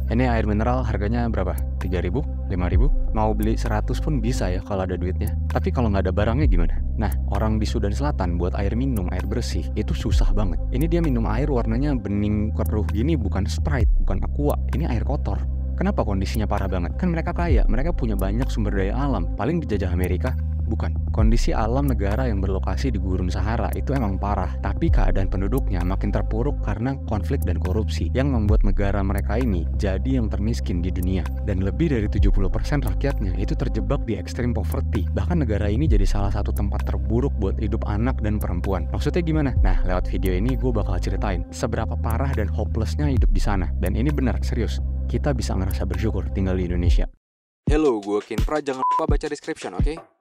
Ini air mineral harganya berapa? 3.000? 5.000? Mau beli 100 pun bisa ya kalau ada duitnya. Tapi kalau nggak ada barangnya gimana? Nah, orang di Sudan Selatan buat air minum, air bersih, itu susah banget. Ini dia minum air warnanya bening keruh gini, bukan Sprite, bukan Aqua. Ini air kotor. Kenapa kondisinya parah banget? Kan mereka kaya, mereka punya banyak sumber daya alam. Paling dijajah Amerika? Bukan. Kondisi alam negara yang berlokasi di Gurun Sahara itu emang parah, tapi keadaan penduduknya makin terpuruk karena konflik dan korupsi yang membuat negara mereka ini jadi yang termiskin di dunia. Dan lebih dari 70% rakyatnya itu terjebak di extreme poverty. Bahkan negara ini jadi salah satu tempat terburuk buat hidup anak dan perempuan. Maksudnya gimana? Nah, lewat video ini gue bakal ceritain seberapa parah dan hopelessnya hidup di sana. Dan ini benar, serius. Kita bisa ngerasa bersyukur tinggal di Indonesia. Hello, gue Kinpra. Jangan lupa baca description, oke?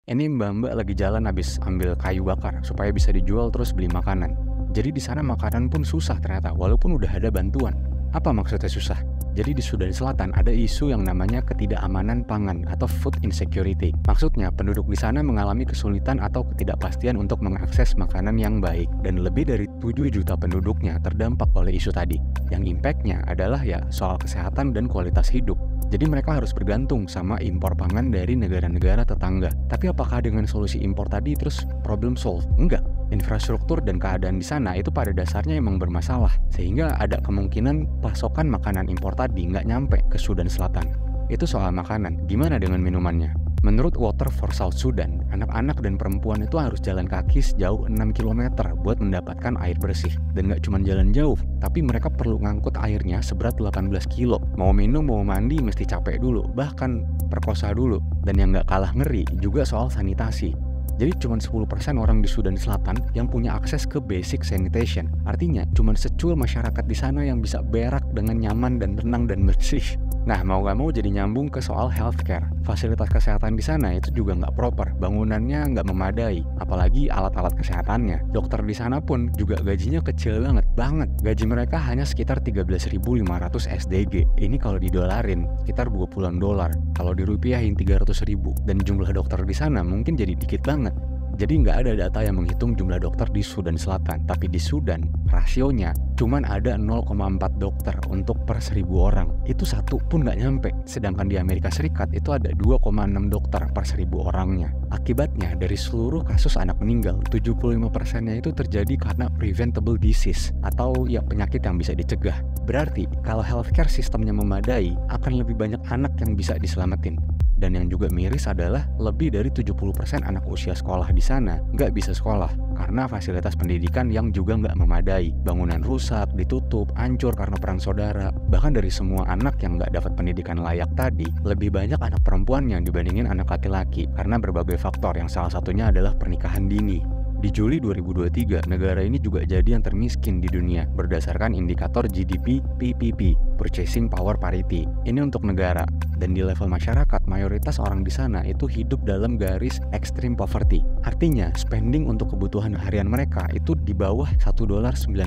Ini mbak-mbak lagi jalan habis ambil kayu bakar supaya bisa dijual terus beli makanan. Jadi di sana makanan pun susah ternyata walaupun udah ada bantuan. Apa maksudnya susah? Jadi di Sudan Selatan ada isu yang namanya ketidakamanan pangan atau food insecurity. Maksudnya penduduk di sana mengalami kesulitan atau ketidakpastian untuk mengakses makanan yang baik. Dan lebih dari 7 juta penduduknya terdampak oleh isu tadi. Yang impactnya adalah ya soal kesehatan dan kualitas hidup. Jadi mereka harus bergantung sama impor pangan dari negara-negara tetangga. Tapi apakah dengan solusi impor tadi terus problem solve? Enggak. Infrastruktur dan keadaan di sana itu pada dasarnya emang bermasalah. Sehingga ada kemungkinan pasokan makanan impor tadi nggak nyampe ke Sudan Selatan. Itu soal makanan. Gimana dengan minumannya? Menurut Water for South Sudan, anak-anak dan perempuan itu harus jalan kaki sejauh 6 km buat mendapatkan air bersih. Dan gak cuma jalan jauh, tapi mereka perlu ngangkut airnya seberat 18 kilo. Mau minum, mau mandi, mesti capek dulu, bahkan perkosa dulu. Dan yang gak kalah ngeri juga soal sanitasi. Jadi cuma 10% orang di Sudan Selatan yang punya akses ke basic sanitation. Artinya cuma secul masyarakat di sana yang bisa berak dengan nyaman dan tenang dan bersih. Nah, mau gak mau jadi nyambung ke soal healthcare. Fasilitas kesehatan di sana itu juga nggak proper, bangunannya nggak memadai, apalagi alat-alat kesehatannya. Dokter di sana pun juga gajinya kecil banget. Gaji mereka hanya sekitar 13.500 SDG. Ini kalau didolarin, sekitar 20-an dolar. Kalau dirupiahin 300.000. Dan jumlah dokter di sana mungkin jadi dikit banget. Jadi nggak ada data yang menghitung jumlah dokter di Sudan Selatan. Tapi di Sudan, rasionya cuman ada 0,4 dokter untuk per 1.000 orang. Itu satu pun nggak nyampe. Sedangkan di Amerika Serikat itu ada 2,6 dokter per 1.000 orangnya. Akibatnya dari seluruh kasus anak meninggal, 75%-nya itu terjadi karena preventable disease atau ya penyakit yang bisa dicegah. Berarti kalau healthcare sistemnya memadai, akan lebih banyak anak yang bisa diselamatin. Dan yang juga miris adalah lebih dari 70% anak usia sekolah di sana nggak bisa sekolah karena fasilitas pendidikan yang juga nggak memadai. Bangunan rusak, ditutup, hancur karena perang saudara. Bahkan dari semua anak yang nggak dapat pendidikan layak tadi, lebih banyak anak perempuan yang dibandingin anak laki-laki karena berbagai faktor yang salah satunya adalah pernikahan dini. Di Juli 2023, negara ini juga jadi yang termiskin di dunia berdasarkan indikator GDP PPP, Purchasing Power Parity. Ini untuk negara. Dan di level masyarakat, mayoritas orang di sana itu hidup dalam garis extreme poverty. Artinya, spending untuk kebutuhan harian mereka itu di bawah $1.90.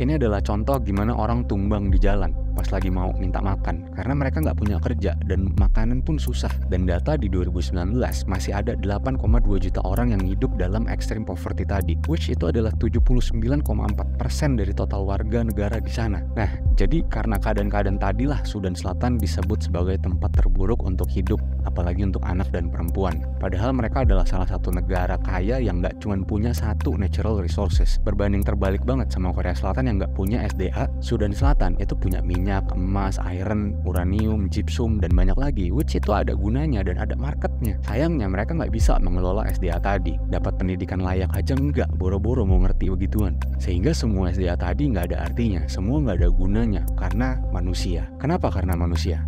Ini adalah contoh gimana orang tumbang di jalan pas lagi mau minta makan karena mereka nggak punya kerja dan makanan pun susah. Dan data di 2019 masih ada 8,2 juta orang yang hidup dalam extreme poverty tadi, which itu adalah 79,4% dari total warga negara di sana. Nah, jadi karena keadaan-keadaan tadilah Sudan Selatan disebut sebagai tempat terburuk untuk hidup, apalagi untuk anak dan perempuan. Padahal mereka adalah salah satu negara kaya yang nggak cuma punya satu natural resources. Berbanding terbalik banget sama Korea Selatan yang nggak punya SDA, Sudan Selatan itu punya minyak, emas, iron, uranium, gypsum, dan banyak lagi, which itu ada gunanya dan ada marketnya. Sayangnya mereka nggak bisa mengelola SDA tadi. Dapat pendidikan layak aja nggak, boro-boro mau ngerti begituan. Sehingga semua SDA tadi nggak ada artinya, semua nggak ada gunanya karena manusia. Kenapa karena manusia?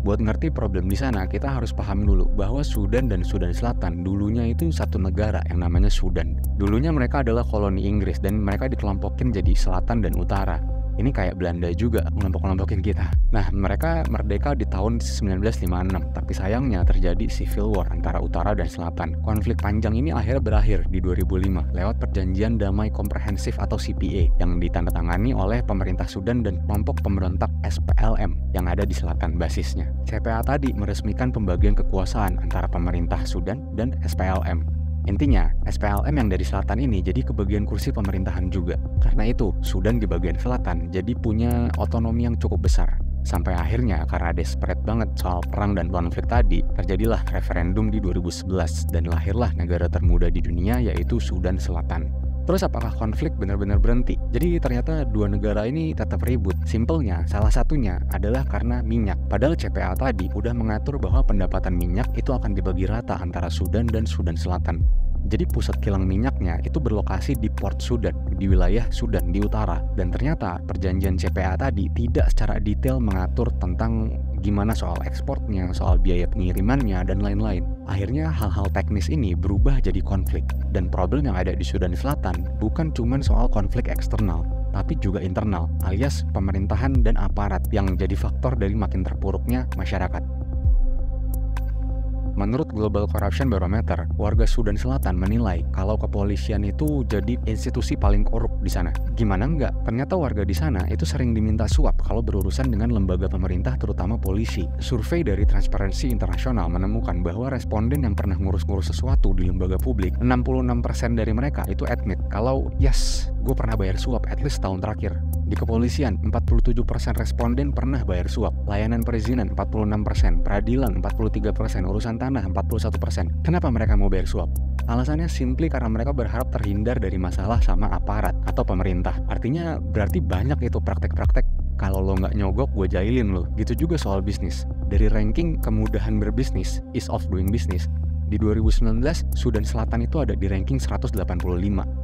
Buat ngerti problem di sana, kita harus paham dulu bahwa Sudan dan Sudan Selatan dulunya itu satu negara yang namanya Sudan. Dulunya mereka adalah koloni Inggris dan mereka dikelompokin jadi selatan dan utara. Ini kayak Belanda juga ngelompok-kelompokin kita. Nah, mereka merdeka di tahun 1956, tapi sayangnya terjadi civil war antara utara dan selatan. Konflik panjang ini akhirnya berakhir di 2005 lewat perjanjian damai komprehensif atau CPA yang ditandatangani oleh pemerintah Sudan dan kelompok pemberontak SPLM yang ada di selatan basisnya. CPA tadi meresmikan pembagian kekuasaan antara pemerintah Sudan dan SPLM. Intinya, SPLM yang dari selatan ini jadi kebagian kursi pemerintahan juga. Karena itu, Sudan di bagian selatan jadi punya otonomi yang cukup besar. Sampai akhirnya karena desperate banget soal perang dan konflik tadi, terjadilah referendum di 2011 dan lahirlah negara termuda di dunia yaitu Sudan Selatan. Terus apakah konflik benar-benar berhenti? Jadi ternyata dua negara ini tetap ribut. Simpelnya, salah satunya adalah karena minyak. Padahal CPA tadi udah mengatur bahwa pendapatan minyak itu akan dibagi rata antara Sudan dan Sudan Selatan. Jadi pusat kilang minyaknya itu berlokasi di Port Sudan, di wilayah Sudan di utara. Dan ternyata perjanjian CPA tadi tidak secara detail mengatur tentang gimana soal ekspornya, soal biaya pengirimannya, dan lain-lain. Akhirnya hal-hal teknis ini berubah jadi konflik. Dan problem yang ada di Sudan Selatan bukan cuma soal konflik eksternal, tapi juga internal, alias pemerintahan dan aparat yang jadi faktor dari makin terpuruknya masyarakat. Menurut Global Corruption Barometer, warga Sudan Selatan menilai kalau kepolisian itu jadi institusi paling korup di sana. Gimana enggak? Ternyata warga di sana itu sering diminta suap kalau berurusan dengan lembaga pemerintah terutama polisi. Survei dari Transparency International menemukan bahwa responden yang pernah ngurus-ngurus sesuatu di lembaga publik, 66% dari mereka itu admit kalau yes, gue pernah bayar suap at least tahun terakhir. Di kepolisian, 47% responden pernah bayar suap. Layanan perizinan 46%, peradilan 43%, urusan tanah 41%. Kenapa mereka mau bayar suap? Alasannya simply karena mereka berharap terhindar dari masalah sama aparat atau pemerintah. Artinya berarti banyak itu praktek-praktek kalau lo nggak nyogok, gue jahilin lo. Gitu juga soal bisnis. Dari ranking kemudahan berbisnis, ease of doing business, di 2019, Sudan Selatan itu ada di ranking 185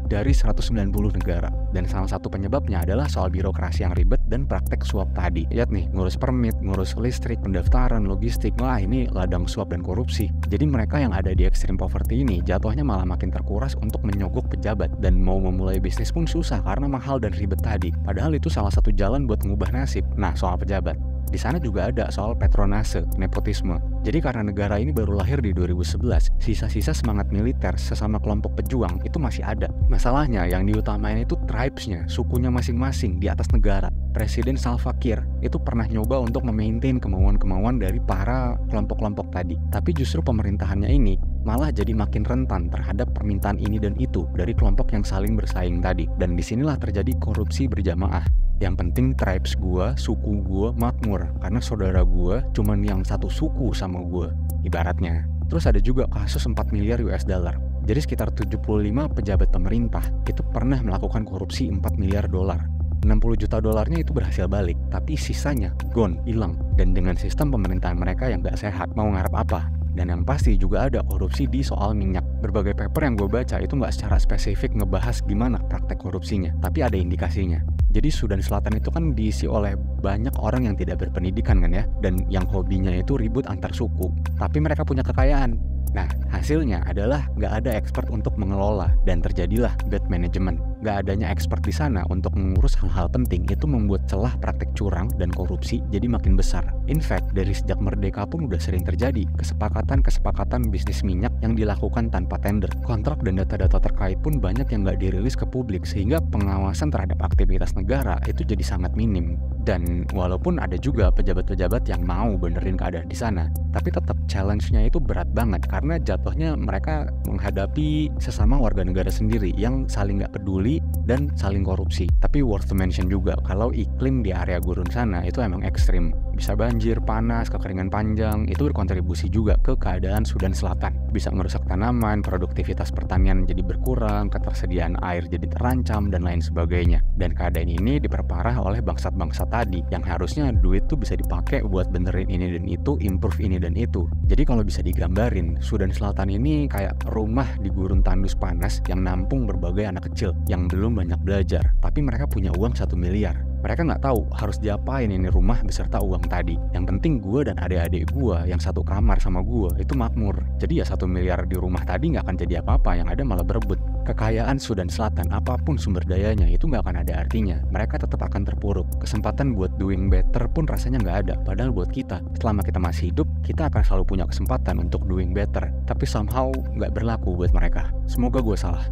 dari 190 negara. Dan salah satu penyebabnya adalah soal birokrasi yang ribet dan praktek suap tadi. Lihat nih, ngurus permit, ngurus listrik, pendaftaran, logistik. Wah, ini ladang suap dan korupsi. Jadi mereka yang ada di extreme poverty ini jatuhnya malah makin terkuras untuk menyogok pejabat. Dan mau memulai bisnis pun susah karena mahal dan ribet tadi. Padahal itu salah satu jalan buat mengubah nasib. Nah, soal pejabat. Di sana juga ada soal petronase, nepotisme. Jadi karena negara ini baru lahir di 2011, sisa-sisa semangat militer sesama kelompok pejuang itu masih ada. Masalahnya yang diutamain itu tribes-nya, sukunya masing-masing di atas negara. Presiden Salva Kiir itu pernah nyoba untuk memaintain kemauan-kemauan dari para kelompok-kelompok tadi. Tapi justru pemerintahannya ini malah jadi makin rentan terhadap permintaan ini dan itu dari kelompok yang saling bersaing tadi. Dan disinilah terjadi korupsi berjamaah. Yang penting tribes gua, suku gua makmur karena saudara gua cuman yang satu suku sama gua, ibaratnya. Terus ada juga kasus 4 miliar US dollar. Jadi sekitar 75 pejabat pemerintah itu pernah melakukan korupsi 4 miliar dolar. 60 juta dolarnya itu berhasil balik, tapi sisanya gone, hilang. Dan dengan sistem pemerintahan mereka yang gak sehat, mau ngarep apa? Dan yang pasti juga ada korupsi di soal minyak. Berbagai paper yang gue baca itu nggak secara spesifik ngebahas gimana praktek korupsinya, tapi ada indikasinya. Jadi Sudan Selatan itu kan diisi oleh banyak orang yang tidak berpendidikan kan ya, dan yang hobinya itu ribut antar suku. Tapi mereka punya kekayaan. Nah, hasilnya adalah nggak ada expert untuk mengelola dan terjadilah bad management. Nggak adanya expert di sana untuk mengurus hal-hal penting itu membuat celah praktek curang dan korupsi jadi makin besar. In fact, dari sejak merdeka pun udah sering terjadi kesepakatan bisnis minyak yang dilakukan tanpa tender. Kontrak dan data-data terkait pun banyak yang nggak dirilis ke publik sehingga pengawasan terhadap aktivitas negara itu jadi sangat minim. Dan walaupun ada juga pejabat-pejabat yang mau benerin keadaan di sana, tapi tetap challenge-nya itu berat banget karena jatuhnya mereka menghadapi sesama warga negara sendiri yang saling nggak peduli dan saling korupsi. Tapi worth to mention juga kalau iklim di area gurun sana itu emang ekstrim. Bisa banjir, panas, kekeringan panjang, itu berkontribusi juga ke keadaan Sudan Selatan. Bisa merusak tanaman, produktivitas pertanian jadi berkurang, ketersediaan air jadi terancam, dan lain sebagainya. Dan keadaan ini diperparah oleh bangsat-bangsat tadi, yang harusnya duit tuh bisa dipakai buat benerin ini dan itu, improve ini dan itu. Jadi kalau bisa digambarin, Sudan Selatan ini kayak rumah di gurun tandus panas yang nampung berbagai anak kecil yang belum banyak belajar, tapi mereka punya uang 1 miliar. Mereka nggak tahu harus diapain ini rumah beserta uang tadi. Yang penting gue dan adik-adik gue yang satu kamar sama gue itu makmur. Jadi ya 1 miliar di rumah tadi nggak akan jadi apa-apa, yang ada malah berebut. Kekayaan Sudan Selatan apapun sumber dayanya itu nggak akan ada artinya. Mereka tetap akan terpuruk. Kesempatan buat doing better pun rasanya nggak ada. Padahal buat kita, selama kita masih hidup, kita akan selalu punya kesempatan untuk doing better. Tapi somehow nggak berlaku buat mereka. Semoga gue salah.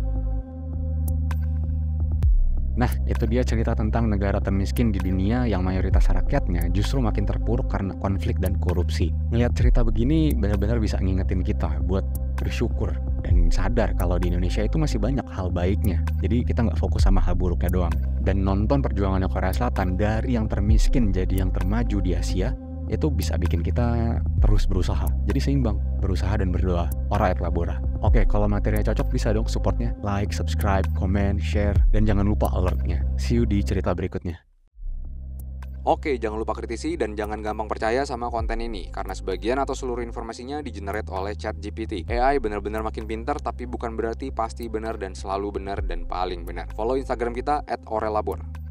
Nah, itu dia cerita tentang negara termiskin di dunia yang mayoritas rakyatnya justru makin terpuruk karena konflik dan korupsi. Ngelihat cerita begini benar-benar bisa ngingetin kita buat bersyukur dan sadar kalau di Indonesia itu masih banyak hal baiknya. Jadi kita nggak fokus sama hal buruknya doang. Dan nonton perjuangannya Korea Selatan dari yang termiskin jadi yang termaju di Asia, itu bisa bikin kita terus berusaha. Jadi seimbang, berusaha dan berdoa. Ora et labora. Oke, kalau materinya cocok bisa dong supportnya. Like, subscribe, comment, share, dan jangan lupa alertnya. See you di cerita berikutnya. Oke, jangan lupa kritisi dan jangan gampang percaya sama konten ini, karena sebagian atau seluruh informasinya di-generate oleh ChatGPT. AI benar-benar makin pintar, tapi bukan berarti pasti benar dan selalu benar dan paling benar. Follow Instagram kita @orelabor.